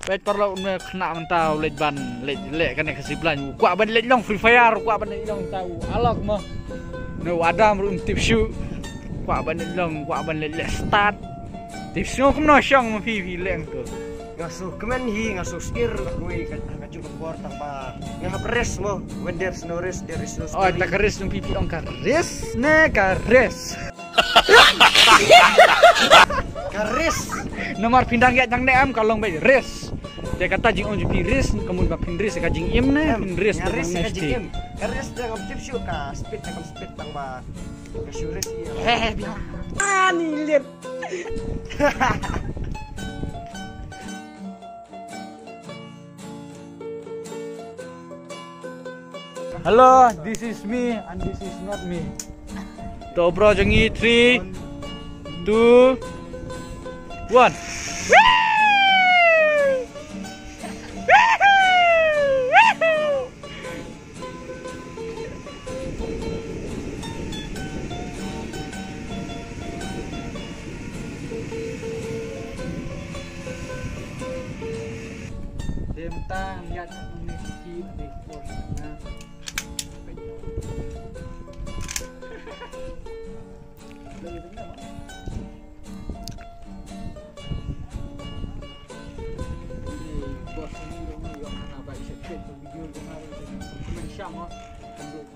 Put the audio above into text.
Bet kalau kena mentau lej ban lej kan kasih plan. Kuat ban lej long Free Fire, kuat ban lej long tahu. Alok mah. No ada merun tipsu. Kuat ban lej long, kuat ban lej start. Tipsu kum no syang mah pi leng tu. Ngasuh kemen hi ngasuh skir kui kacung kebor tanpa ngahap res mo when there's no rest there is no Oh, story. tak keris nung pipi ong karis ne karis. Karis Nomor pindang ya jang neam kalong baik res. Dia kata jing on jupi res, kemudian bapin res ka jing im ne, pin res tu nyaris nang ka nesti. jigim karis dengan tipsu ka speed tang ba ka syures iya. Biar. Ah, ni lihat. Hello, this is me and this is not me. Dobro jengi 3 2 1. Tentang lihat memiliki dekor nah. Bos ini dong yang mana baik sekali video kemarin dengan sama untuk